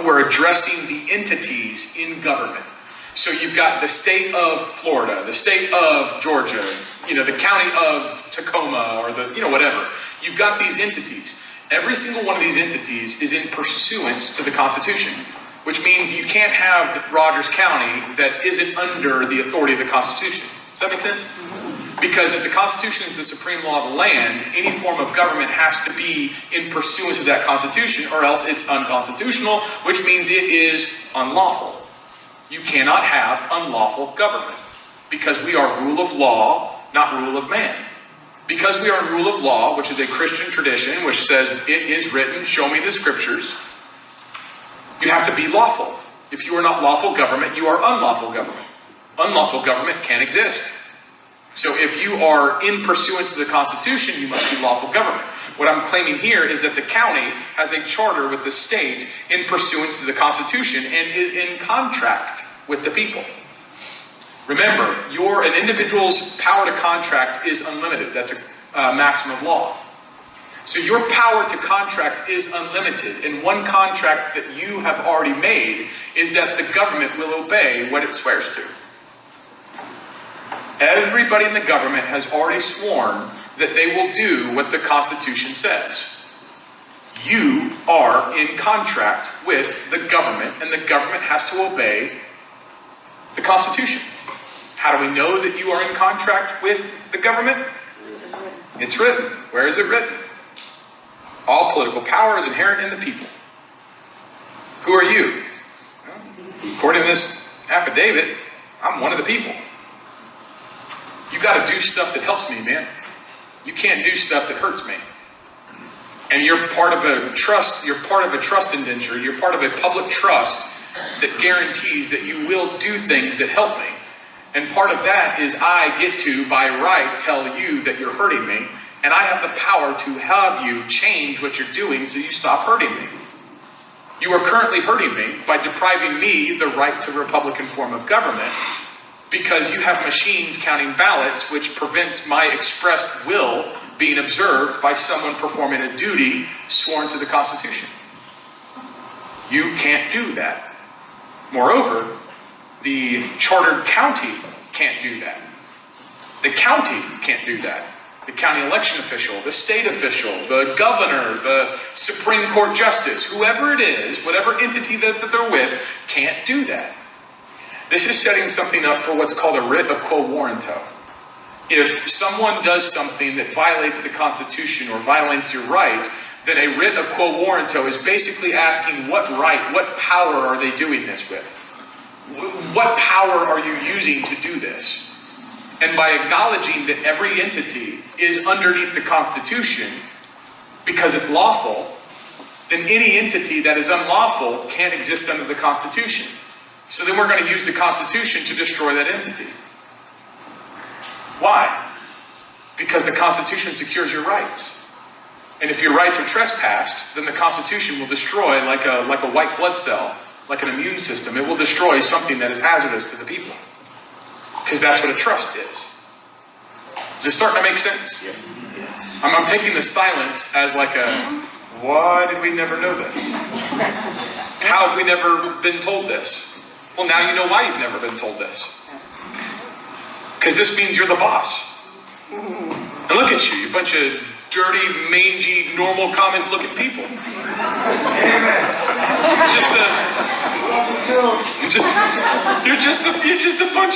we're addressing the entities in government. So you've got the state of Florida, the state of Georgia, the county of Tacoma, or whatever. You've got these entities. Every single one of these entities is in pursuance to the Constitution, which means you can't have Rogers County that isn't under the authority of the Constitution. Does that make sense? Because if the Constitution is the supreme law of the land, any form of government has to be in pursuance of that Constitution, or else it's unconstitutional, which means it is unlawful. You cannot have unlawful government, because we are rule of law, not rule of man. Because we are rule of law, which is a Christian tradition, which says, it is written, show me the scriptures, you have to be lawful. If you are not lawful government, you are unlawful government. Unlawful government can't exist. So if you are in pursuance of the Constitution, you must be lawful government. What I'm claiming here is that the county has a charter with the state in pursuance to the Constitution and is in contract with the people. Remember, an individual's power to contract is unlimited. That's a maxim of law. So your power to contract is unlimited. And one contract that you have already made is that the government will obey what it swears to. Everybody in the government has already sworn that they will do what the Constitution says. You are in contract with the government, and the government has to obey the Constitution. How do we know that you are in contract with the government? It's written. Where is it written? All political power is inherent in the people. Who are you? Well, according to this affidavit, I'm one of the people. You got to do stuff that helps me, man. You can't do stuff that hurts me. And you're part of a trust. You're part of a trust indenture. You're part of a public trust that guarantees that you will do things that help me. And part of that is I get to, by right, tell you that you're hurting me. And I have the power to have you change what you're doing so you stop hurting me. You are currently hurting me by depriving me the right to a Republican form of government, because you have machines counting ballots, which prevents my expressed will being observed by someone performing a duty sworn to the Constitution. You can't do that. Moreover, the chartered county can't do that. The county can't do that. The county election official, the state official, the governor, the Supreme Court justice, whoever it is, whatever entity that they're with, can't do that. This is setting something up for what's called a writ of quo warranto. If someone does something that violates the Constitution or violates your right, then a writ of quo warranto is basically asking what right, what power are they doing this with? What power are you using to do this? And by acknowledging that every entity is underneath the Constitution because it's lawful, then any entity that is unlawful can't exist under the Constitution. So then we're going to use the Constitution to destroy that entity. Why? Because the Constitution secures your rights. And if your rights are trespassed, then the Constitution will destroy like a white blood cell, like an immune system. It will destroy something that is hazardous to the people. Because that's what a trust is. Is it starting to make sense? Yes. I'm taking the silence as like a, why did we never know this? How have we never been told this? Well, now you know why you've never been told this. Because this means you're the boss. And look at you, you bunch of dirty, mangy, normal, common-looking people. You're just a bunch of